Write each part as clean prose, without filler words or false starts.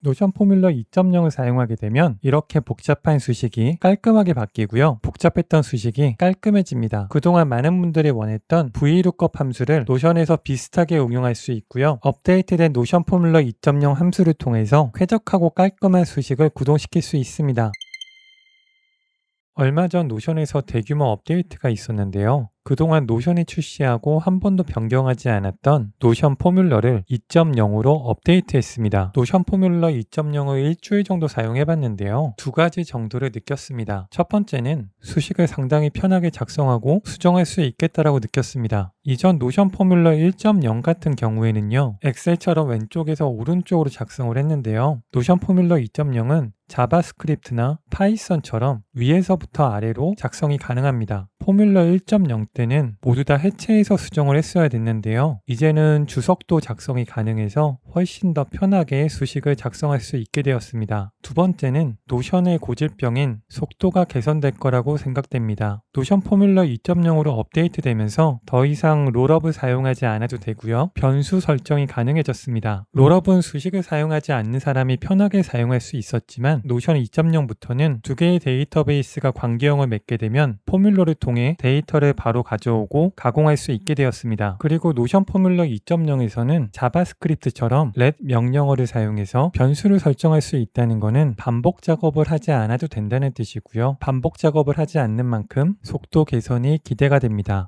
노션 포뮬러 2.0을 사용하게 되면 이렇게 복잡한 수식이 깔끔하게 바뀌고요. 복잡했던 수식이 깔끔해집니다. 그동안 많은 분들이 원했던 VLOOKUP 함수를 노션에서 비슷하게 응용할 수 있고요. 업데이트된 노션 포뮬러 2.0 함수를 통해서 쾌적하고 깔끔한 수식을 구동시킬 수 있습니다. 얼마 전 노션에서 대규모 업데이트가 있었는데요. 그동안 노션이 출시하고 한 번도 변경하지 않았던 노션 포뮬러를 2.0으로 업데이트했습니다. 노션 포뮬러 2.0을 일주일 정도 사용해봤는데요. 두 가지 정도를 느꼈습니다. 첫 번째는 수식을 상당히 편하게 작성하고 수정할 수 있겠다라고 느꼈습니다. 이전 노션 포뮬러 1.0 같은 경우에는요. 엑셀처럼 왼쪽에서 오른쪽으로 작성을 했는데요. 노션 포뮬러 2.0은 자바스크립트나 파이썬처럼 위에서부터 아래로 작성이 가능합니다. 포뮬러 1.0 때는 모두 다 해체해서 수정을 했어야 됐는데요. 이제는 주석도 작성이 가능해서 훨씬 더 편하게 수식을 작성할 수 있게 되었습니다. 두 번째는 노션의 고질병인 속도가 개선될 거라고 생각됩니다. 노션 포뮬러 2.0으로 업데이트되면서 더 이상 롤업을 사용하지 않아도 되고요. 변수 설정이 가능해졌습니다. 롤업은 수식을 사용하지 않는 사람이 편하게 사용할 수 있었지만 노션 2.0부터는 두 개의 데이터베이스가 관계형을 맺게 되면 포뮬러를 통해 데이터를 바로 가져오고 가공할 수 있게 되었습니다. 그리고 노션 포뮬러 2.0에서는 자바스크립트처럼 let 명령어를 사용해서 변수를 설정할 수 있다는 것은 반복 작업을 하지 않아도 된다는 뜻이고요. 반복 작업을 하지 않는 만큼 속도 개선이 기대가 됩니다.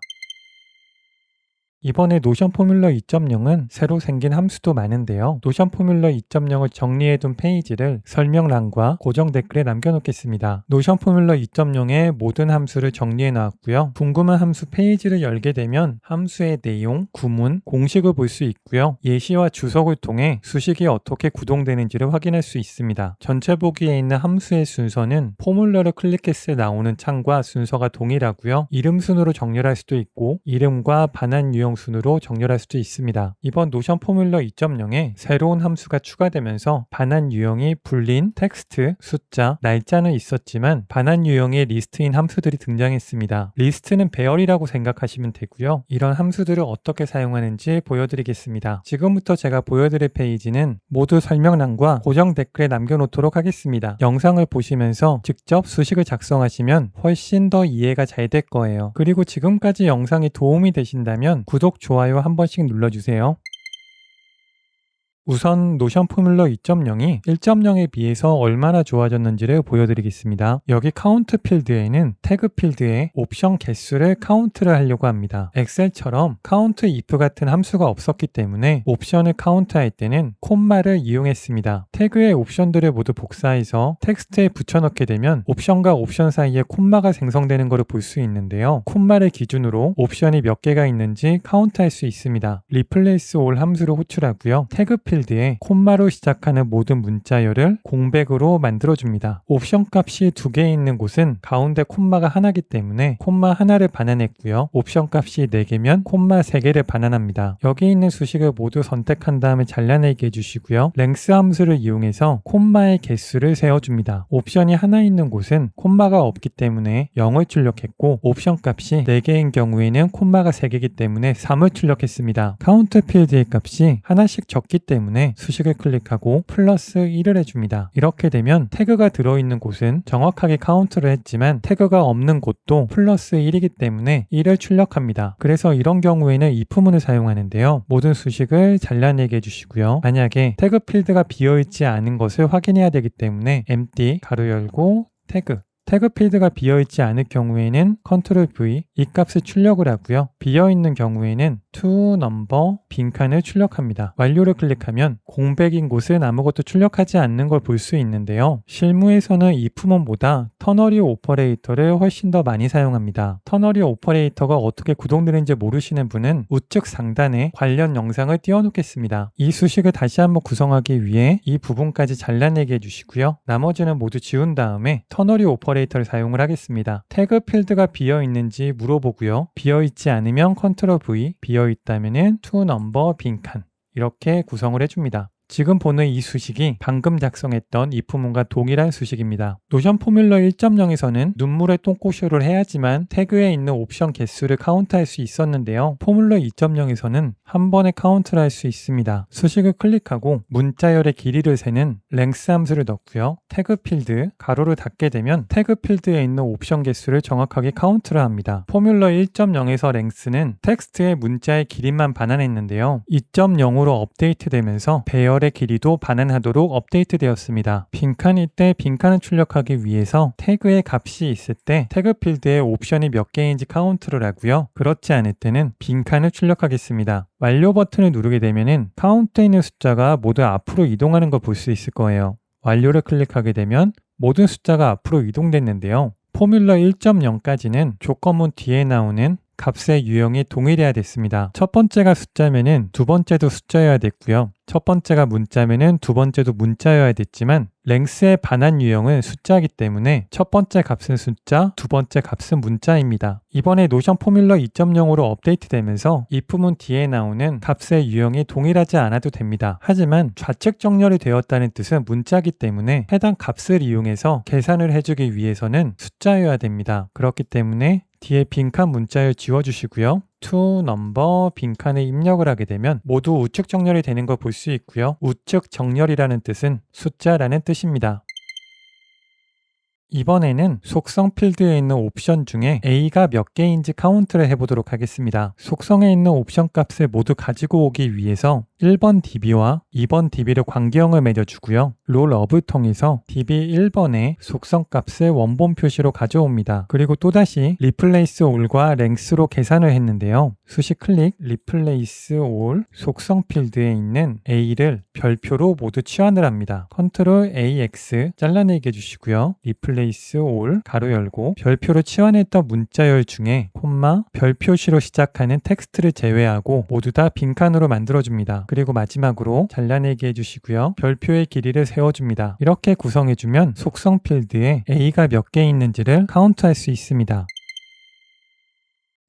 이번에 노션 포뮬러 2.0은 새로 생긴 함수도 많은데요. 노션 포뮬러 2.0을 정리해둔 페이지를 설명란과 고정 댓글에 남겨놓겠습니다. 노션 포뮬러 2.0의 모든 함수를 정리해 놨고요. 궁금한 함수 페이지를 열게 되면 함수의 내용, 구문, 공식을 볼 수 있고요. 예시와 주석을 통해 수식이 어떻게 구동되는지를 확인할 수 있습니다. 전체 보기에 있는 함수의 순서는 포뮬러를 클릭했을 때 나오는 창과 순서가 동일하고요. 이름 순으로 정렬할 수도 있고 이름과 반환 유형 순으로 정렬할 수도 있습니다. 이번 노션 포뮬러 2.0에 새로운 함수가 추가되면서 반환 유형이 불린, 텍스트, 숫자, 날짜는 있었지만 반환 유형의 리스트인 함수들이 등장했습니다. 리스트는 배열이라고 생각하시면 되고요. 이런 함수들을 어떻게 사용하는지 보여드리겠습니다. 지금부터 제가 보여드릴 페이지는 모두 설명란과 고정 댓글에 남겨놓도록 하겠습니다. 영상을 보시면서 직접 수식을 작성하시면 훨씬 더 이해가 잘 될 거예요. 그리고 지금까지 영상이 도움이 되신다면 구독, 좋아요 한 번씩 눌러주세요. 우선 노션 포뮬러 2.0이 1.0에 비해서 얼마나 좋아졌는지를 보여드리겠습니다. 여기 카운트 필드에는 태그 필드에 옵션 개수를 카운트를 하려고 합니다. 엑셀처럼 카운트 if 같은 함수가 없었기 때문에 옵션을 카운트할 때는 콤마를 이용했습니다. 태그의 옵션들을 모두 복사해서 텍스트에 붙여넣게 되면 옵션과 옵션 사이에 콤마가 생성되는 것을 볼 수 있는데요. 콤마를 기준으로 옵션이 몇 개가 있는지 카운트할 수 있습니다. replace all 함수를 호출하고요. 태그 필드에 콤마로 시작하는 모든 문자열을 공백으로 만들어줍니다. 옵션 값이 두 개 있는 곳은 가운데 콤마가 하나이기 때문에 콤마 하나를 반환했고요. 옵션 값이 4개면 콤마 3개를 반환합니다. 여기 있는 수식을 모두 선택한 다음에 잘라내게 해주시고요. length 함수를 이용해서 콤마의 개수를 세워줍니다. 옵션이 하나 있는 곳은 콤마가 없기 때문에 0을 출력했고 옵션 값이 4개인 경우에는 콤마가 3개이기 때문에 3을 출력했습니다. 카운트 필드의 값이 하나씩 적기 때문에 수식을 클릭하고 플러스 1을 해줍니다. 이렇게 되면 태그가 들어있는 곳은 정확하게 카운트를 했지만 태그가 없는 곳도 플러스 1이기 때문에 1을 출력합니다. 그래서 이런 경우에는 if문을 사용하는데요. 모든 수식을 잘라내게 해주시고요. 만약에 태그 필드가 비어있지 않은 것을 확인해야 되기 때문에 empty 가로 열고 태그 필드가 비어있지 않을 경우에는 Ctrl V 이 값을 출력을 하고요. 비어있는 경우에는 to number 빈칸을 출력합니다. 완료를 클릭하면 공백인 곳은 아무것도 출력하지 않는 걸 볼 수 있는데요. 실무에서는 if문보다 터너리 오퍼레이터를 훨씬 더 많이 사용합니다. 터너리 오퍼레이터가 어떻게 구동되는지 모르시는 분은 우측 상단에 관련 영상을 띄워놓겠습니다. 이 수식을 다시 한번 구성하기 위해 이 부분까지 잘라내게 해주시고요. 나머지는 모두 지운 다음에 터너리 오퍼레이터를 사용을 하겠습니다. 태그 필드가 비어있는지 물어보고요. 비어있지 않으면 Ctrl V, 비어있다면 to number 빈칸 이렇게 구성을 해줍니다. 지금 보는 이 수식이 방금 작성했던 if문과 동일한 수식입니다. 노션 포뮬러 1.0에서는 눈물의 똥꼬쇼를 해야지만 태그에 있는 옵션 개수를 카운트할 수 있었는데요. 포뮬러 2.0에서는 한 번에 카운트를 할 수 있습니다. 수식을 클릭하고 문자열의 길이를 세는 length 함수를 넣고요. 태그 필드 가로를 닫게 되면 태그 필드에 있는 옵션 개수를 정확하게 카운트를 합니다. 포뮬러 1.0에서 length는 텍스트의 문자의 길이만 반환했는데요. 2.0으로 업데이트되면서 배열의 길이도 반환하도록 업데이트되었습니다. 빈칸일 때 빈칸을 출력하기 위해서 태그의 값이 있을 때 태그 필드에 옵션이 몇 개인지 카운트를 하고요. 그렇지 않을 때는 빈칸을 출력하겠습니다. 완료 버튼을 누르게 되면은 카운트에 있는 숫자가 모두 앞으로 이동하는 걸 볼 수 있을 거예요. 완료를 클릭하게 되면 모든 숫자가 앞으로 이동됐는데요. 포뮬러 1.0까지는 조건문 뒤에 나오는 값의 유형이 동일해야 됐습니다. 첫 번째가 숫자면은 두 번째도 숫자여야 됐고요. 첫 번째가 문자면은 두 번째도 문자여야 됐지만 length의 반환 유형은 숫자이기 때문에 첫 번째 값은 숫자, 두 번째 값은 문자입니다. 이번에 노션 포뮬러 2.0으로 업데이트되면서 if문 뒤에 나오는 값의 유형이 동일하지 않아도 됩니다. 하지만 좌측 정렬이 되었다는 뜻은 문자이기 때문에 해당 값을 이용해서 계산을 해주기 위해서는 숫자여야 됩니다. 그렇기 때문에 뒤에 빈칸 문자를 지워주시고요. to number 빈칸에 입력을 하게 되면 모두 우측 정렬이 되는 걸 볼 수 있고요. 우측 정렬이라는 뜻은 숫자라는 뜻입니다. 이번에는 속성 필드에 있는 옵션 중에 A가 몇 개인지 카운트를 해보도록 하겠습니다. 속성에 있는 옵션 값을 모두 가지고 오기 위해서 1번 db와 2번 db를 관계형을 맺어주고요. 롤업을 통해서 db 1번의 속성 값을 원본 표시로 가져옵니다. 그리고 또다시 replace all과 length로 계산을 했는데요. 수식 클릭 replace all 속성 필드에 있는 A를 별표로 모두 치환을 합니다. Ctrl AX 잘라내게 해주시고요. replace all 가로 열고 별표로 치환했던 문자열 중에 콤마 별표시로 시작하는 텍스트를 제외하고 모두 다 빈칸으로 만들어줍니다. 그리고 마지막으로 잘라내게 해주시고요. 별표의 길이를 세워줍니다. 이렇게 구성해주면 속성 필드에 A가 몇 개 있는지를 카운트할 수 있습니다.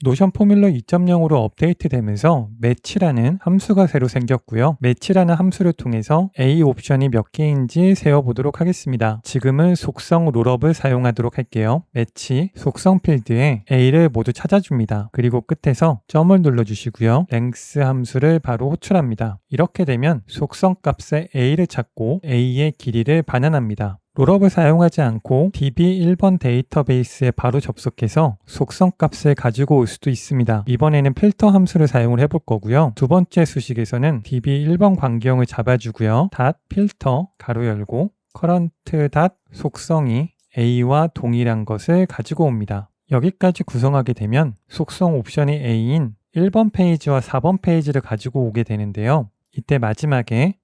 노션 포뮬러 2.0으로 업데이트되면서 match라는 함수가 새로 생겼고요. match라는 함수를 통해서 A 옵션이 몇 개인지 세어보도록 하겠습니다. 지금은 속성 롤업을 사용하도록 할게요. match 속성 필드에 A를 모두 찾아줍니다. 그리고 끝에서 점을 눌러주시고요. length 함수를 바로 호출합니다. 이렇게 되면 속성 값에 A를 찾고 A의 길이를 반환합니다. 롤업을 사용하지 않고 db 1번 데이터베이스에 바로 접속해서 속성 값을 가지고 올 수도 있습니다. 이번에는 필터 함수를 사용을 해볼 거고요. 두 번째 수식에서는 db 1번 관계형을 잡아주고요. filter 가로 열고 current 속성이 A와 동일한 것을 가지고 옵니다. 여기까지 구성하게 되면 속성 옵션이 A인 1번 페이지와 4번 페이지를 가지고 오게 되는데요. 이때 마지막에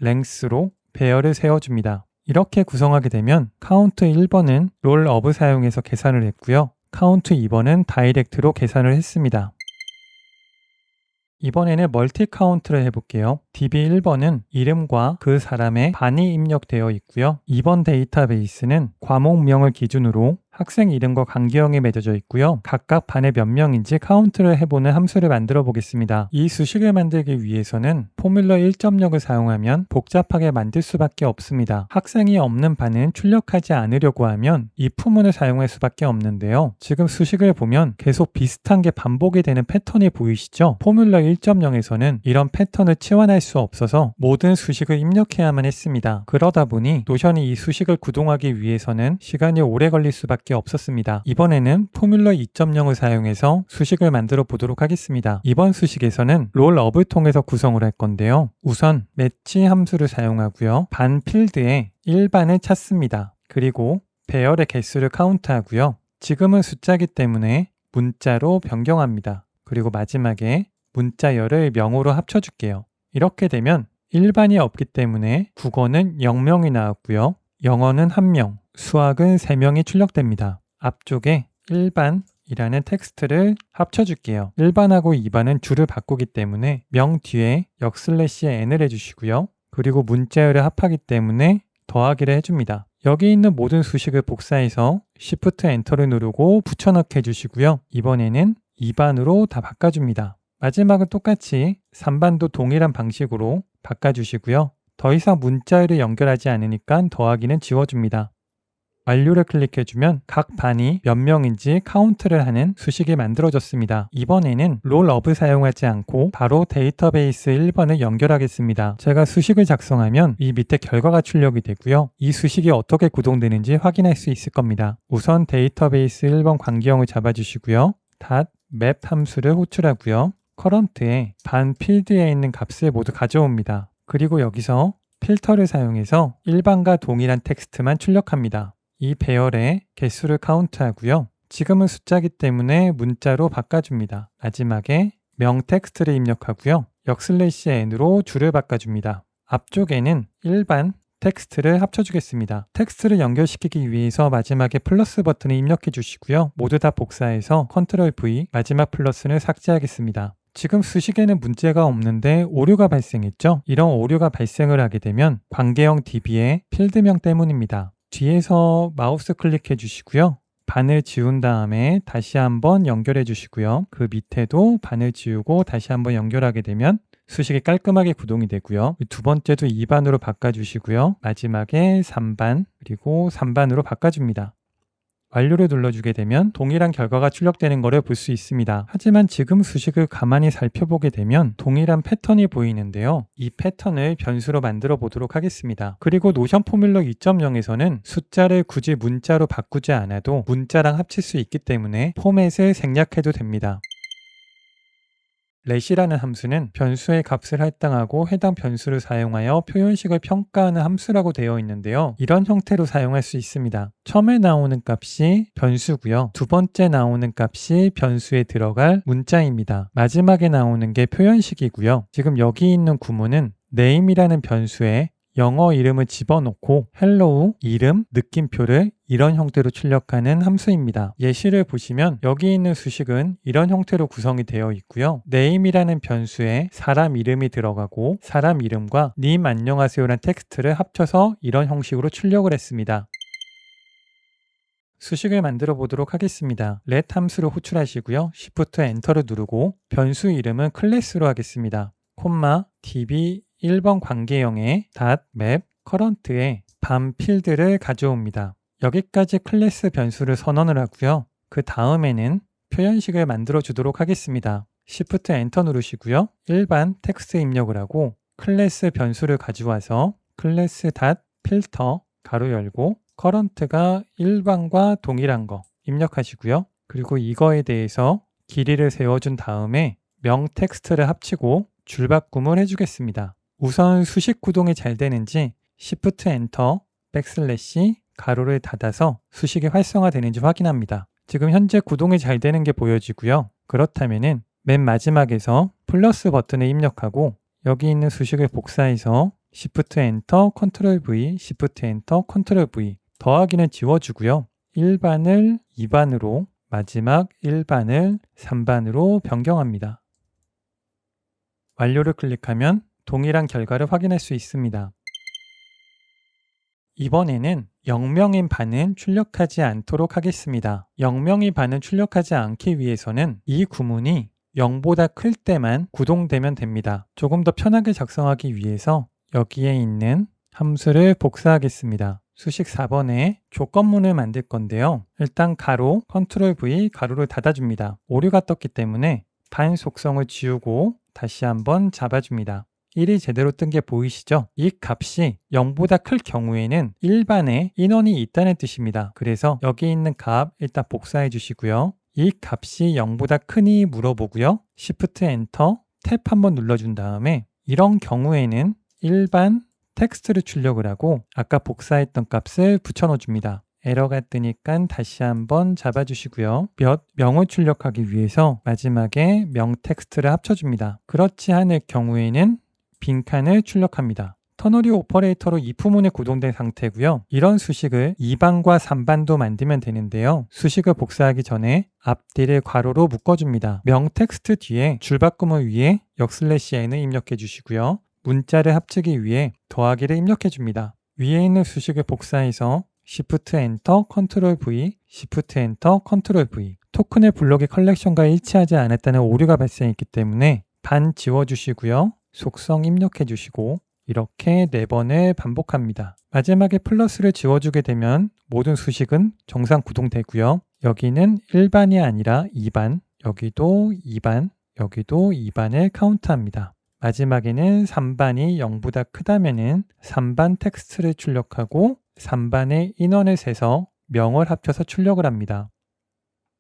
length로 배열을 세워줍니다. 이렇게 구성하게 되면 카운트 1번은 롤업을 사용해서 계산을 했고요. 카운트 2번은 다이렉트로 계산을 했습니다. 이번에는 멀티 카운트를 해볼게요. db 1번은 이름과 그 사람의 반이 입력되어 있고요. 2번 데이터베이스는 과목명을 기준으로 학생 이름과 관계형이 맺어져 있고요. 각각 반에 몇 명인지 카운트를 해보는 함수를 만들어 보겠습니다. 이 수식을 만들기 위해서는 포뮬러 1.0을 사용하면 복잡하게 만들 수밖에 없습니다. 학생이 없는 반은 출력하지 않으려고 하면 if문을 사용할 수밖에 없는데요. 지금 수식을 보면 계속 비슷한 게 반복이 되는 패턴이 보이시죠? 포뮬러 1.0에서는 이런 패턴을 치환할 수 없어서 모든 수식을 입력해야만 했습니다. 그러다 보니 노션이 이 수식을 구동하기 위해서는 시간이 오래 걸릴 수밖에 없었습니다. 이번에는 포뮬러 2.0을 사용해서 수식을 만들어 보도록 하겠습니다. 이번 수식에서는 롤업을 통해서 구성을 할 건데요. 우선 match 함수를 사용하고요. 반 필드에 1반을 찾습니다. 그리고 배열의 개수를 카운트하고요. 지금은 숫자이기 때문에 문자로 변경합니다. 그리고 마지막에 문자열을 명으로 합쳐줄게요. 이렇게 되면 1반이 없기 때문에 국어는 0명이 나왔고요. 영어는 1명, 수학은 3명이 출력됩니다. 앞쪽에 1반이라는 텍스트를 합쳐줄게요. 1반하고 2반은 줄을 바꾸기 때문에 명 뒤에 역/n을 해주시고요. 그리고 문자열을 합하기 때문에 더하기를 해줍니다. 여기 있는 모든 수식을 복사해서 Shift Enter를 누르고 붙여넣기 해주시고요. 이번에는 2반으로 다 바꿔줍니다. 마지막은 똑같이 3반도 동일한 방식으로 바꿔주시고요. 더 이상 문자열을 연결하지 않으니까 더하기는 지워줍니다. 완료를 클릭해주면 각 반이 몇 명인지 카운트를 하는 수식이 만들어졌습니다. 이번에는 롤업을 사용하지 않고 바로 데이터베이스 1번을 연결하겠습니다. 제가 수식을 작성하면 이 밑에 결과가 출력이 되고요. 이 수식이 어떻게 구동되는지 확인할 수 있을 겁니다. 우선 데이터베이스 1번 관계형을 잡아주시고요. .map 함수를 호출하고요. 커런트에 반 필드에 있는 값을 모두 가져옵니다. 그리고 여기서 필터를 사용해서 일반과 동일한 텍스트만 출력합니다. 이 배열의 개수를 카운트하고요. 지금은 숫자기 때문에 문자로 바꿔줍니다. 마지막에 명 텍스트를 입력하고요. 역/n으로 줄을 바꿔줍니다. 앞쪽에는 일반 텍스트를 합쳐주겠습니다. 텍스트를 연결시키기 위해서 마지막에 플러스 버튼을 입력해 주시고요. 모두 다 복사해서 컨트롤 V, 마지막 플러스는 삭제하겠습니다. 지금 수식에는 문제가 없는데 오류가 발생했죠? 이런 오류가 발생을 하게 되면 관계형 DB의 필드명 때문입니다. 뒤에서 마우스 클릭해 주시고요. 반을 지운 다음에 다시 한번 연결해 주시고요. 그 밑에도 반을 지우고 다시 한번 연결하게 되면 수식이 깔끔하게 구동이 되고요. 두 번째도 2반으로 바꿔주시고요. 마지막에 3반 그리고 3반으로 바꿔줍니다. 완료를 눌러주게 되면 동일한 결과가 출력되는 것을 볼 수 있습니다. 하지만 지금 수식을 가만히 살펴보게 되면 동일한 패턴이 보이는데요. 이 패턴을 변수로 만들어 보도록 하겠습니다. 그리고 노션 포뮬러 2.0에서는 숫자를 굳이 문자로 바꾸지 않아도 문자랑 합칠 수 있기 때문에 포맷을 생략해도 됩니다. let이라는 함수는 변수의 값을 할당하고 해당 변수를 사용하여 표현식을 평가하는 함수라고 되어 있는데요. 이런 형태로 사용할 수 있습니다. 처음에 나오는 값이 변수고요. 두 번째 나오는 값이 변수에 들어갈 문자입니다. 마지막에 나오는 게 표현식이고요. 지금 여기 있는 구문은 name이라는 변수에 영어 이름을 집어넣고 hello, 이름, 느낌표를 이런 형태로 출력하는 함수입니다. 예시를 보시면 여기 있는 수식은 이런 형태로 구성이 되어 있고요. name이라는 변수에 사람 이름이 들어가고 사람 이름과 님 안녕하세요라는 텍스트를 합쳐서 이런 형식으로 출력을 했습니다. 수식을 만들어 보도록 하겠습니다. let 함수를 호출하시고요. Shift 엔터를 누르고 변수 이름은 클래스로 하겠습니다. 콤마 db 1번 관계형의 .map current에 반 필드를 가져옵니다. 여기까지 클래스 변수를 선언을 하고요. 그 다음에는 표현식을 만들어 주도록 하겠습니다. Shift 엔터 누르시고요. 일반 텍스트 입력을 하고 클래스 변수를 가져와서 클래스 .filter 가로 열고 current가 일반과 동일한 거 입력하시고요. 그리고 이거에 대해서 길이를 세워준 다음에 명 텍스트를 합치고 줄바꿈을 해주겠습니다. 우선 수식 구동이 잘 되는지 Shift 엔터 가로를 닫아서 수식이 활성화되는지 확인합니다. 지금 현재 구동이 잘 되는 게 보여지고요. 그렇다면은 맨 마지막에서 플러스 버튼을 입력하고 여기 있는 수식을 복사해서 Shift 엔터 Ctrl V, Shift 엔터 Ctrl V 더하기는 지워주고요. 1반을 2반으로 마지막 1반을 3반으로 변경합니다. 완료를 클릭하면 동일한 결과를 확인할 수 있습니다. 이번에는 0명인 반은 출력하지 않도록 하겠습니다. 0명의 반은 출력하지 않기 위해서는 이 구문이 0보다 클 때만 구동되면 됩니다. 조금 더 편하게 작성하기 위해서 여기에 있는 함수를 복사하겠습니다. 수식 4번에 조건문을 만들 건데요. 일단 가로, Ctrl V, 가로를 닫아줍니다. 오류가 떴기 때문에 반 속성을 지우고 다시 한번 잡아줍니다. 1이 제대로 뜬 게 보이시죠? 이 값이 0보다 클 경우에는 일반에 인원이 있다는 뜻입니다. 그래서 여기 있는 값 일단 복사해 주시고요. 이 값이 0보다 크니 물어보고요. Shift 엔터 탭 한번 눌러준 다음에 이런 경우에는 일반 텍스트를 출력을 하고 아까 복사했던 값을 붙여넣어 줍니다. 에러가 뜨니까 다시 한번 잡아주시고요. 몇 명을 출력하기 위해서 마지막에 명 텍스트를 합쳐줍니다. 그렇지 않을 경우에는 빈칸을 출력합니다. 터너리 오퍼레이터로 if문에 구동된 상태고요. 이런 수식을 2반과 3반도 만들면 되는데요. 수식을 복사하기 전에 앞뒤를 괄호로 묶어줍니다. 명 텍스트 뒤에 줄바꿈을 위해 역/n을 입력해 주시고요. 문자를 합치기 위해 더하기를 입력해 줍니다. 위에 있는 수식을 복사해서 Shift 엔터 Ctrl V, Shift 엔터 Ctrl V 토큰의 블록이 컬렉션과 일치하지 않았다는 오류가 발생했기 때문에 반 지워주시고요. 속성 입력해 주시고 이렇게 4번을 반복합니다. 마지막에 플러스를 지워주게 되면 모든 수식은 정상 구동되고요. 여기는 1반이 아니라 2반, 여기도 2반, 여기도 2반을 카운트합니다. 마지막에는 3반이 0보다 크다면은 3반 텍스트를 출력하고 3반의 인원을 세서 명을 합쳐서 출력을 합니다.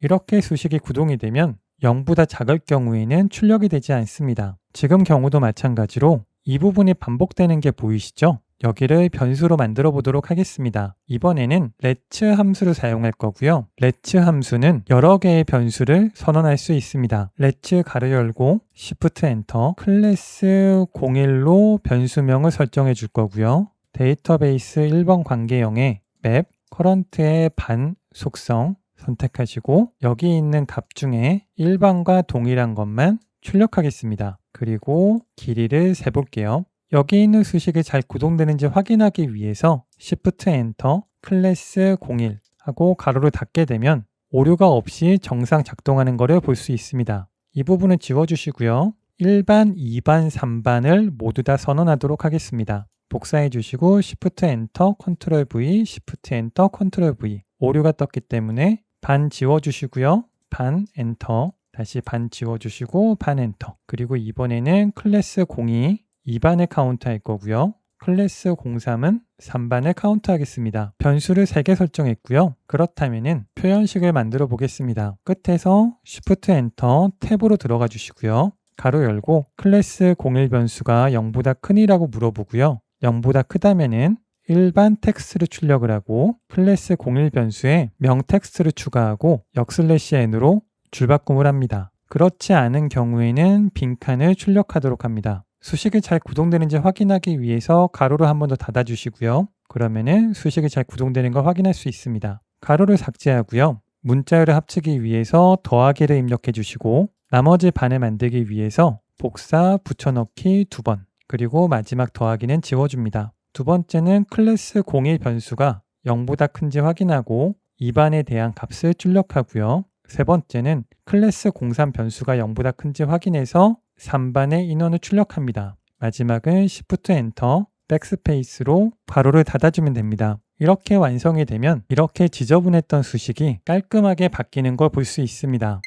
이렇게 수식이 구동이 되면 0보다 작을 경우에는 출력이 되지 않습니다. 지금 경우도 마찬가지로 이 부분이 반복되는 게 보이시죠? 여기를 변수로 만들어 보도록 하겠습니다. 이번에는 let 함수를 사용할 거고요. let 함수는 여러 개의 변수를 선언할 수 있습니다. let 가로 열고 shift 엔터 클래스 01로 변수명을 설정해 줄 거고요. 데이터베이스 1번 관계형의 map current의 반 속성 선택하시고 여기 있는 값 중에 1번과 동일한 것만 출력하겠습니다. 그리고 길이를 세볼게요. 여기 있는 수식이 잘 구동되는지 확인하기 위해서 Shift 엔터 클래스 01 하고 가로를 닫게 되면 오류가 없이 정상 작동하는 것을 볼 수 있습니다. 이 부분은 지워주시고요. 1반, 2반, 3반을 모두 다 선언하도록 하겠습니다. 복사해 주시고 Shift 엔터 Ctrl V, Shift 엔터 Ctrl V 오류가 떴기 때문에 반 지워주시고요. 반 엔터 다시 반 지워주시고 반 엔터 그리고 이번에는 클래스 02 2반을 카운트할 거고요. 클래스 03은 3반을 카운트하겠습니다. 변수를 3개 설정했고요. 그렇다면 표현식을 만들어 보겠습니다. 끝에서 Shift 엔터 탭으로 들어가 주시고요. 가로 열고 클래스 01 변수가 0보다 크니라고 물어보고요. 0보다 크다면은 일반 텍스트를 출력을 하고 클래스 01 변수에 명 텍스트를 추가하고 역/n으로 줄바꿈을 합니다. 그렇지 않은 경우에는 빈칸을 출력하도록 합니다. 수식이 잘 구동되는지 확인하기 위해서 가로를 한 번 더 닫아주시고요. 그러면은 수식이 잘 구동되는 걸 확인할 수 있습니다. 가로를 삭제하고요. 문자열을 합치기 위해서 더하기를 입력해 주시고 나머지 반을 만들기 위해서 복사, 붙여넣기 2번 그리고 마지막 더하기는 지워줍니다. 두 번째는 클래스 01 변수가 0보다 큰지 확인하고 2반에 대한 값을 출력하고요. 세 번째는 클래스 03 변수가 0보다 큰지 확인해서 3반의 인원을 출력합니다. 마지막은 Shift 엔터 백스페이스로 괄호를 닫아주면 됩니다. 이렇게 완성이 되면 이렇게 지저분했던 수식이 깔끔하게 바뀌는 걸 볼 수 있습니다.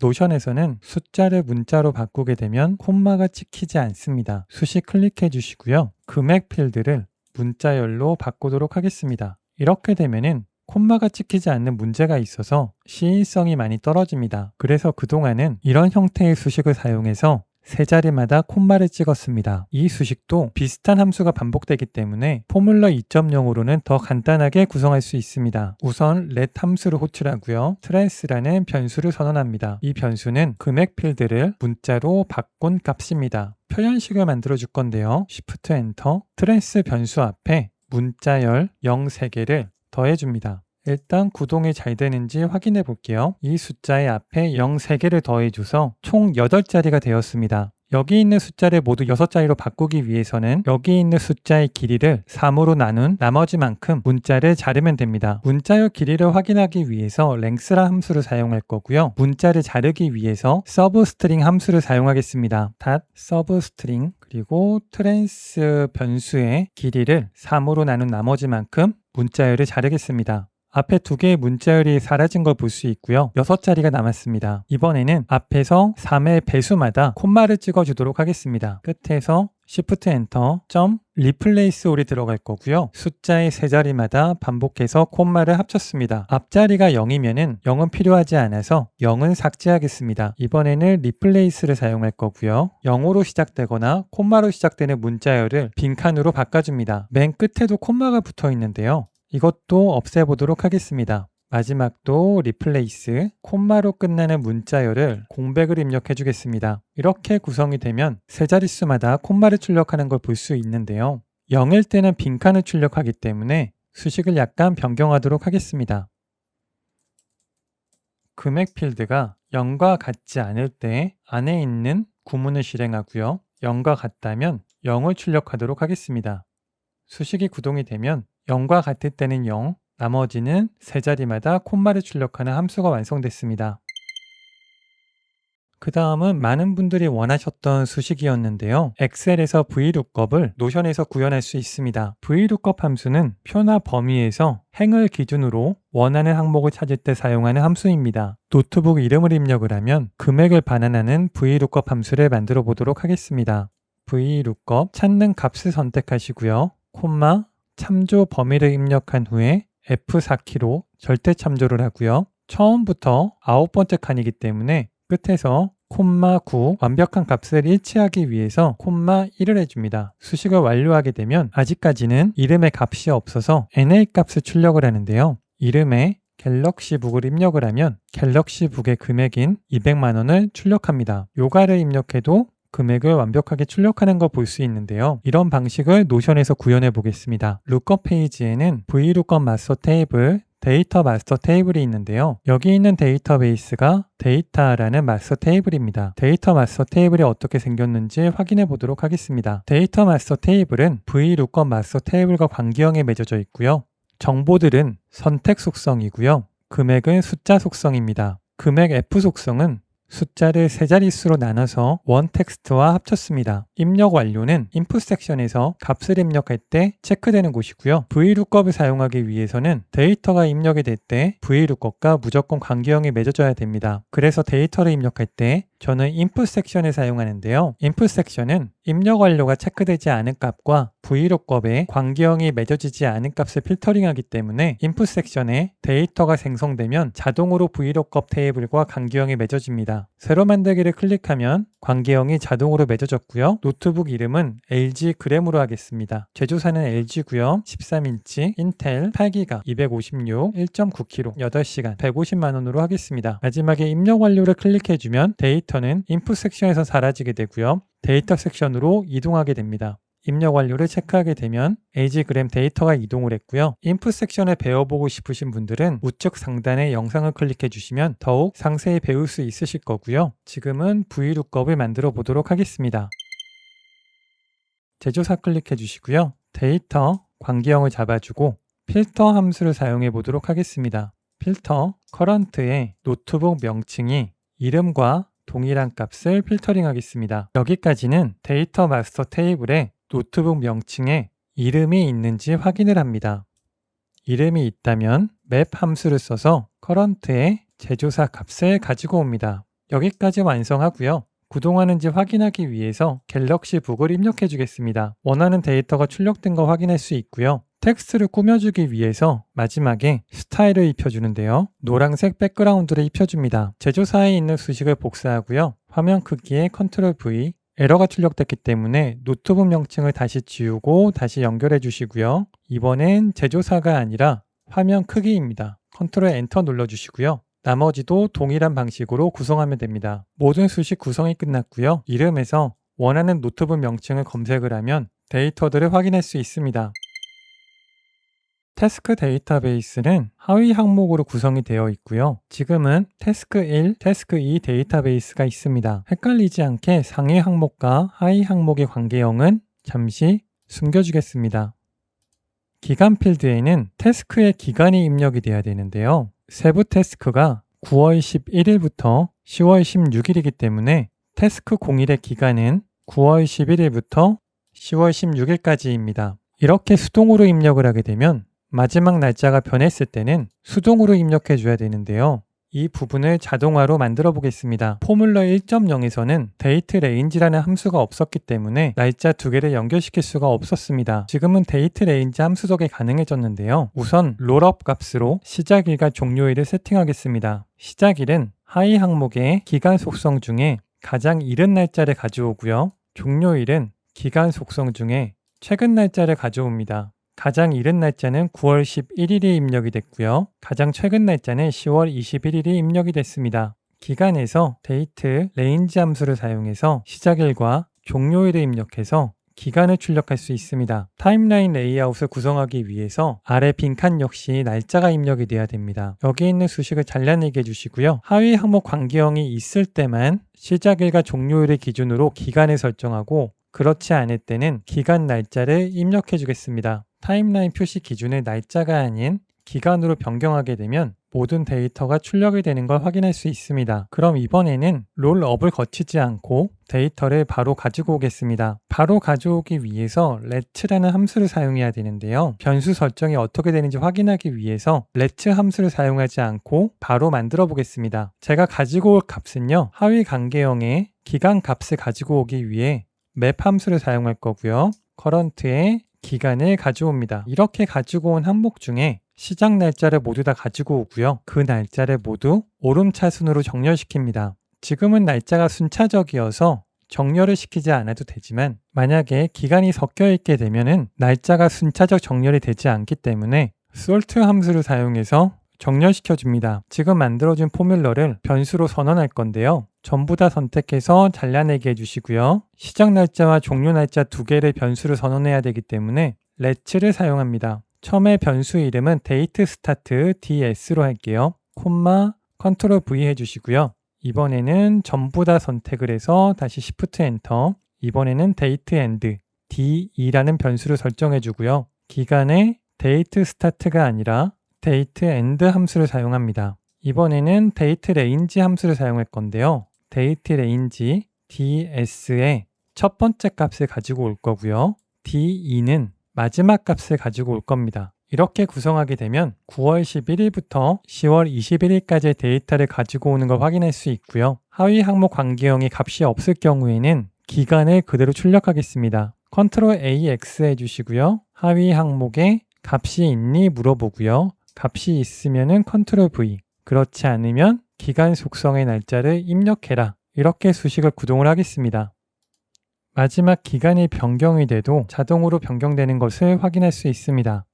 노션에서는 숫자를 문자로 바꾸게 되면 콤마가 찍히지 않습니다. 수식 클릭해 주시고요. 금액 필드를 문자열로 바꾸도록 하겠습니다. 이렇게 되면은 콤마가 찍히지 않는 문제가 있어서 시인성이 많이 떨어집니다. 그래서 그동안은 이런 형태의 수식을 사용해서 세 자리마다 콤마를 찍었습니다. 이 수식도 비슷한 함수가 반복되기 때문에 포뮬러 2.0으로는 더 간단하게 구성할 수 있습니다. 우선 let 함수를 호출하고요. trace라는 변수를 선언합니다. 이 변수는 금액 필드를 문자로 바꾼 값입니다. 표현식을 만들어 줄 건데요. Shift 엔터 trace 변수 앞에 문자열 0 3개를 더해줍니다. 일단 구동이 잘 되는지 확인해 볼게요. 이 숫자의 앞에 0 3개를 더해줘서 총 8자리가 되었습니다. 여기 있는 숫자를 모두 6자리로 바꾸기 위해서는 여기 있는 숫자의 길이를 3으로 나눈 나머지 만큼 문자를 자르면 됩니다. 문자의 길이를 확인하기 위해서 length란 함수를 사용할 거고요. 문자를 자르기 위해서 substring 함수를 사용하겠습니다. .substring 그리고 trace 변수의 길이를 3으로 나눈 나머지 만큼 문자열을 자르겠습니다. 앞에 2개의 문자열이 사라진 걸 볼 수 있고요. 6자리가 남았습니다. 이번에는 앞에서 3의 배수마다 콤마를 찍어주도록 하겠습니다. 끝에서 Shift 엔터 replace all이 들어갈 거고요. 숫자의 3자리마다 반복해서 콤마를 합쳤습니다. 앞자리가 0이면은 0은 필요하지 않아서 0은 삭제하겠습니다. 이번에는 replace를 사용할 거고요. 0으로 시작되거나 콤마로 시작되는 문자열을 빈칸으로 바꿔줍니다. 맨 끝에도 콤마가 붙어 있는데요. 이것도 없애보도록 하겠습니다. 마지막도 replace, 콤마로 끝나는 문자열을 공백을 입력해 주겠습니다. 이렇게 구성이 되면 세 자릿수마다 콤마를 출력하는 걸 볼 수 있는데요. 0일 때는 빈칸을 출력하기 때문에 수식을 약간 변경하도록 하겠습니다. 금액 필드가 0과 같지 않을 때 안에 있는 구문을 실행하고요. 0과 같다면 0을 출력하도록 하겠습니다. 수식이 구동이 되면 0과 같을 때는 0, 나머지는 세 자리마다 콤마를 출력하는 함수가 완성됐습니다. 그 다음은 많은 분들이 원하셨던 수식이었는데요. 엑셀에서 VLOOKUP을 노션에서 구현할 수 있습니다. VLOOKUP 함수는 표나 범위에서 행을 기준으로 원하는 항목을 찾을 때 사용하는 함수입니다. 노트북 이름을 입력을 하면 금액을 반환하는 VLOOKUP 함수를 만들어 보도록 하겠습니다. VLOOKUP 찾는 값을 선택하시고요. 콤마 참조 범위를 입력한 후에 F4키로 절대 참조를 하고요. 처음부터 9번째 칸이기 때문에 끝에서 콤마 9 완벽한 값을 일치하기 위해서 콤마 1을 해줍니다. 수식을 완료하게 되면 아직까지는 이름의 값이 없어서 NA 값을 출력을 하는데요. 이름에 갤럭시북을 입력을 하면 갤럭시북의 금액인 200만 원을 출력합니다. 요가를 입력해도 금액을 완벽하게 출력하는 거 볼 수 있는데요. 이런 방식을 노션에서 구현해 보겠습니다. 룩업 페이지에는 VLOOKUP 마스터 테이블, 데이터 마스터 테이블이 있는데요. 여기 있는 데이터베이스가 데이터라는 마스터 테이블입니다. 데이터 마스터 테이블이 어떻게 생겼는지 확인해 보도록 하겠습니다. 데이터 마스터 테이블은 VLOOKUP 마스터 테이블과 관계형에 맺어져 있고요. 정보들은 선택 속성이고요. 금액은 숫자 속성입니다. 금액 F 속성은 숫자를 세 자릿수로 나눠서 원 텍스트와 합쳤습니다. 입력 완료는 인풋 섹션에서 값을 입력할 때 체크되는 곳이고요. VLOOKUP을 사용하기 위해서는 데이터가 입력이 될 때 VLOOKUP과 무조건 관계형이 맺어져야 됩니다. 그래서 데이터를 입력할 때 저는 인풋 섹션을 사용하는데요. 인풋 섹션은 입력 완료가 체크되지 않은 값과 VLOOKUP에 관계형이 맺어지지 않은 값을 필터링하기 때문에 인풋 섹션에 데이터가 생성되면 자동으로 VLOOKUP 테이블과 관계형이 맺어집니다. 새로 만들기를 클릭하면 관계형이 자동으로 맺어졌고요. 노트북 이름은 LG 그램으로 하겠습니다. 제조사는 LG고요. 13인치, 인텔, 8기가, 256, 1.9kg, 8시간, 150만 원으로 하겠습니다. 마지막에 입력 완료를 클릭해주면 데이터는 인풋 섹션에서 사라지게 되고요. 데이터 섹션으로 이동하게 됩니다. 입력 완료를 체크하게 되면 LG 그램 데이터가 이동을 했고요. 인풋 섹션을 배워보고 싶으신 분들은 우측 상단에 영상을 클릭해 주시면 더욱 상세히 배울 수 있으실 거고요. 지금은 VLOOKUP을 만들어 보도록 하겠습니다. 제조사 클릭해 주시고요. 데이터 관계형을 잡아주고 필터 함수를 사용해 보도록 하겠습니다. 필터 커런트의 노트북 명칭이 이름과 동일한 값을 필터링 하겠습니다. 여기까지는 데이터 마스터 테이블에 노트북 명칭에 이름이 있는지 확인을 합니다. 이름이 있다면 맵 함수를 써서 커런트의 제조사 값을 가지고 옵니다. 여기까지 완성하고요. 구동하는지 확인하기 위해서 갤럭시북을 입력해 주겠습니다. 원하는 데이터가 출력된 거 확인할 수 있고요. 텍스트를 꾸며주기 위해서 마지막에 스타일을 입혀주는데요. 노란색 백그라운드를 입혀줍니다. 제조사에 있는 수식을 복사하고요. 화면 크기에 컨트롤 V, 에러가 출력됐기 때문에 노트북 명칭을 다시 지우고 다시 연결해 주시고요. 이번엔 제조사가 아니라 화면 크기입니다. 컨트롤 엔터 눌러주시고요. 나머지도 동일한 방식으로 구성하면 됩니다. 모든 수식 구성이 끝났고요. 이름에서 원하는 노트북 명칭을 검색을 하면 데이터들을 확인할 수 있습니다. 태스크 데이터베이스는 하위 항목으로 구성이 되어 있고요. 지금은 태스크 1, 태스크 2 데이터베이스가 있습니다. 헷갈리지 않게 상위 항목과 하위 항목의 관계형은 잠시 숨겨주겠습니다. 기간 필드에는 태스크의 기간이 입력이 돼야 되는데요. 세부 태스크가 9월 11일부터 10월 16일이기 때문에 태스크 01의 기간은 9월 11일부터 10월 16일까지입니다. 이렇게 수동으로 입력을 하게 되면 마지막 날짜가 변했을 때는 수동으로 입력해 줘야 되는데요. 이 부분을 자동화로 만들어 보겠습니다. 포뮬러 1.0에서는 데이트 레인지라는 함수가 없었기 때문에 날짜 두 개를 연결시킬 수가 없었습니다. 지금은 데이트 레인지 함수 덕에 가능해졌는데요. 우선 롤업 값으로 시작일과 종료일을 세팅하겠습니다. 시작일은 하위 항목의 기간 속성 중에 가장 이른 날짜를 가져오고요. 종료일은 기간 속성 중에 최근 날짜를 가져옵니다. 가장 이른 날짜는 9월 11일이 입력이 됐고요. 가장 최근 날짜는 10월 21일이 입력이 됐습니다. 기간에서 데이트 레인지 함수를 사용해서 시작일과 종료일을 입력해서 기간을 출력할 수 있습니다. 타임라인 레이아웃을 구성하기 위해서 아래 빈칸 역시 날짜가 입력이 돼야 됩니다. 여기 있는 수식을 잘라내게 해주시고요. 하위 항목 관계형이 있을 때만 시작일과 종료일을 기준으로 기간을 설정하고 그렇지 않을 때는 기간 날짜를 입력해 주겠습니다. 타임라인 표시 기준을 날짜가 아닌 기간으로 변경하게 되면 모든 데이터가 출력이 되는 걸 확인할 수 있습니다. 그럼 이번에는 롤업을 거치지 않고 데이터를 바로 가지고 오겠습니다. 바로 가져오기 위해서 let라는 함수를 사용해야 되는데요. 변수 설정이 어떻게 되는지 확인하기 위해서 let 함수를 사용하지 않고 바로 만들어 보겠습니다. 제가 가지고 올 값은요. 하위 관계형의 기간 값을 가지고 오기 위해 map 함수를 사용할 거고요. current에 기간을 가져옵니다. 이렇게 가지고 온 항목 중에 시작 날짜를 모두 다 가지고 오고요. 그 날짜를 모두 오름차순으로 정렬시킵니다. 지금은 날짜가 순차적이어서 정렬을 시키지 않아도 되지만 만약에 기간이 섞여 있게 되면은 날짜가 순차적 정렬이 되지 않기 때문에 sort 함수를 사용해서 정렬시켜 줍니다. 지금 만들어준 포뮬러를 변수로 선언할 건데요. 전부 다 선택해서 잘라내게 해주시고요. 시작 날짜와 종료 날짜 두 개를 변수로 선언해야 되기 때문에 let를 사용합니다. 처음에 변수 이름은 datestart ds로 할게요. 콤마 컨트롤 V 해주시고요. 이번에는 전부 다 선택을 해서 다시 Shift 엔터. 이번에는 date end d2라는 변수를 설정해 주고요. 기간에 datestart가 아니라 date end 함수를 사용합니다. 이번에는 date range 함수를 사용할 건데요. date range ds의 첫 번째 값을 가지고 올 거고요. d2는 마지막 값을 가지고 올 겁니다. 이렇게 구성하게 되면 9월 11일부터 10월 21일까지의 데이터를 가지고 오는 걸 확인할 수 있고요. 하위 항목 관계형이 값이 없을 경우에는 기간을 그대로 출력하겠습니다. Ctrl AX 해주시고요. 하위 항목에 값이 있니 물어보고요. 값이 있으면 Ctrl V, 그렇지 않으면 기간 속성의 날짜를 입력해라. 이렇게 수식을 구동을 하겠습니다. 마지막 기간이 변경이 돼도 자동으로 변경되는 것을 확인할 수 있습니다.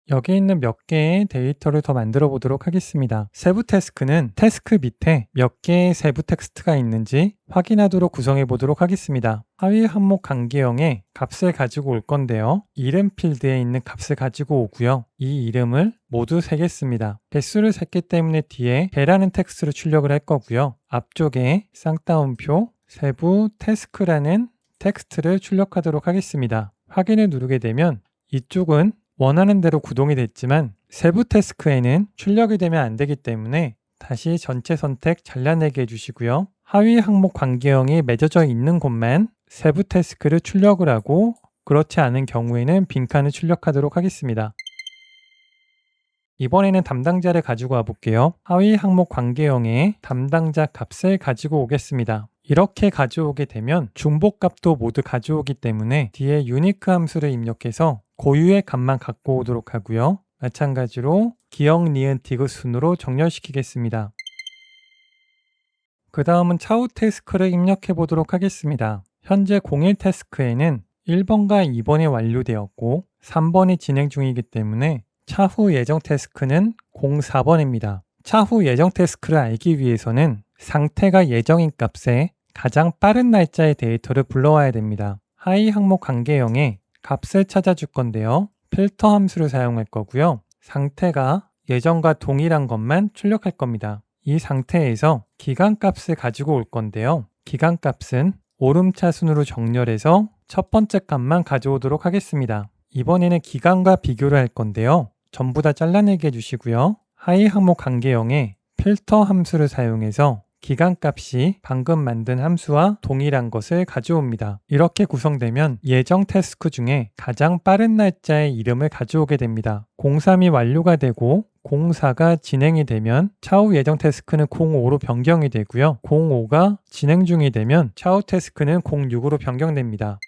여기 있는 몇 개의 데이터를 더 만들어 보도록 하겠습니다. 세부 태스크는 태스크 밑에 몇 개의 세부 텍스트가 있는지 확인하도록 구성해 보도록 하겠습니다. 하위 항목 관계형에 값을 가지고 올 건데요. 이름 필드에 있는 값을 가지고 오고요. 이 이름을 모두 세겠습니다. 개수를 셌기 때문에 뒤에 개라는 텍스트를 출력을 할 거고요. 앞쪽에 쌍따옴표 세부 태스크라는 텍스트를 출력하도록 하겠습니다. 확인을 누르게 되면 이쪽은 원하는 대로 구동이 됐지만 세부 태스크에는 출력이 되면 안 되기 때문에 다시 전체 선택 잘라내게 해주시고요. 하위 항목 관계형이 맺어져 있는 곳만 세부 태스크를 출력을 하고 그렇지 않은 경우에는 빈칸을 출력하도록 하겠습니다. 이번에는 담당자를 가지고 와 볼게요. 하위 항목 관계형의 담당자 값을 가지고 오겠습니다. 이렇게 가져오게 되면 중복값도 모두 가져오기 때문에 뒤에 unique 함수를 입력해서 고유의 값만 갖고 오도록 하고요. 마찬가지로 기억, 니은, 디귿 순으로 정렬시키겠습니다. 그 다음은 차후 태스크를 입력해 보도록 하겠습니다. 현재 01 태스크에는 1번과 2번이 완료되었고 3번이 진행 중이기 때문에 차후 예정 태스크는 04번입니다. 차후 예정 태스크를 알기 위해서는 상태가 예정인 값에 가장 빠른 날짜의 데이터를 불러와야 됩니다. 하위 항목 관계형에 값을 찾아줄 건데요. 필터 함수를 사용할 거고요. 상태가 예정과 동일한 것만 출력할 겁니다. 이 상태에서 기간 값을 가지고 올 건데요. 기간 값은 오름차순으로 정렬해서 첫 번째 값만 가져오도록 하겠습니다. 이번에는 기간과 비교를 할 건데요. 전부 다 잘라내게 해주시고요. 하위 항목 관계형에 필터 함수를 사용해서 기간 값이 방금 만든 함수와 동일한 것을 가져옵니다. 이렇게 구성되면 예정 태스크 중에 가장 빠른 날짜의 이름을 가져오게 됩니다. 03이 완료가 되고 04가 진행이 되면 차후 예정 태스크는 05로 변경이 되고요. 05가 진행 중이 되면 차후 태스크는 06으로 변경됩니다.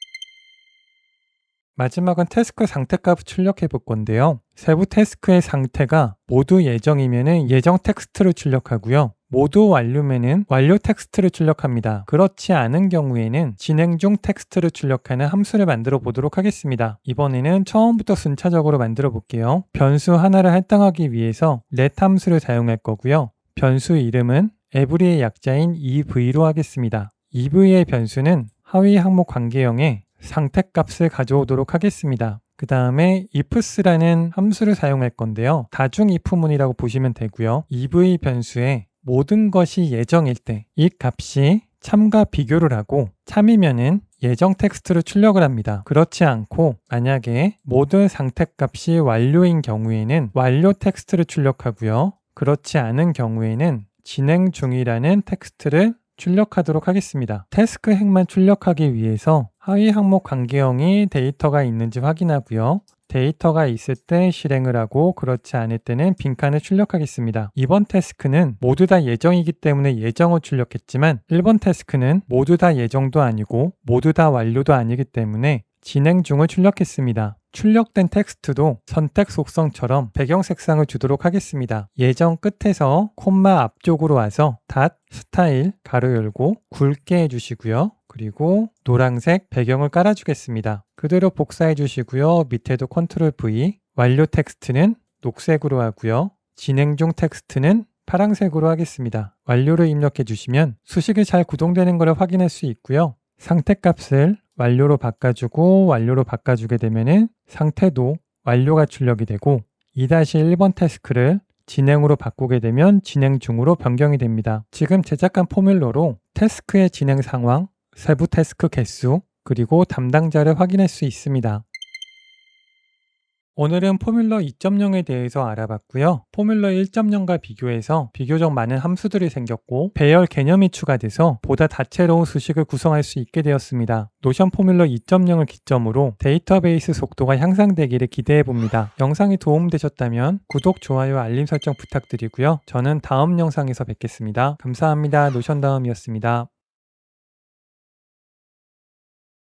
마지막은 태스크 상태값을 출력해 볼 건데요. 세부 태스크의 상태가 모두 예정이면 예정 텍스트를 출력하고요. 모두 완료면은 완료 텍스트를 출력합니다. 그렇지 않은 경우에는 진행 중 텍스트를 출력하는 함수를 만들어 보도록 하겠습니다. 이번에는 처음부터 순차적으로 만들어 볼게요. 변수 하나를 할당하기 위해서 let 함수를 사용할 거고요. 변수 이름은 every의 약자인 ev로 하겠습니다. ev의 변수는 하위 항목 관계형에 상태값을 가져오도록 하겠습니다. 그 다음에 ifs라는 함수를 사용할 건데요. 다중 if문이라고 보시면 되고요. ev 변수에 모든 것이 예정일 때 이 값이 참과 비교를 하고 참이면은 예정 텍스트를 출력을 합니다. 그렇지 않고 만약에 모든 상태값이 완료인 경우에는 완료 텍스트를 출력하고요. 그렇지 않은 경우에는 진행 중이라는 텍스트를 출력하도록 하겠습니다. 태스크 행만 출력하기 위해서 하위 항목 관계형이 데이터가 있는지 확인하고요. 데이터가 있을 때 실행을 하고 그렇지 않을 때는 빈칸을 출력하겠습니다. 이번 태스크는 모두 다 예정이기 때문에 예정을 출력했지만 1번 태스크는 모두 다 예정도 아니고 모두 다 완료도 아니기 때문에 진행 중을 출력했습니다. 출력된 텍스트도 선택 속성처럼 배경 색상을 주도록 하겠습니다. 예정 끝에서 콤마 앞쪽으로 와서 닷 스타일 가로 열고 굵게 해주시고요. 그리고 노란색 배경을 깔아주겠습니다. 그대로 복사해 주시고요. 밑에도 컨트롤 V. 완료 텍스트는 녹색으로 하고요. 진행 중 텍스트는 파란색으로 하겠습니다. 완료를 입력해 주시면 수식이 잘 구동되는 것을 확인할 수 있고요. 상태값을 완료로 바꿔주게 되면은 상태도 완료가 출력이 되고 2-1번 태스크를 진행으로 바꾸게 되면 진행 중으로 변경이 됩니다. 지금 제작한 포뮬러로 태스크의 진행 상황, 세부 태스크 개수, 그리고 담당자를 확인할 수 있습니다. 오늘은 포뮬러 2.0에 대해서 알아봤고요. 포뮬러 1.0과 비교해서 비교적 많은 함수들이 생겼고 배열 개념이 추가돼서 보다 다채로운 수식을 구성할 수 있게 되었습니다. 노션 포뮬러 2.0을 기점으로 데이터베이스 속도가 향상되기를 기대해봅니다. 영상이 도움되셨다면 구독, 좋아요, 알림 설정 부탁드리고요. 저는 다음 영상에서 뵙겠습니다. 감사합니다. 노션 다음이었습니다.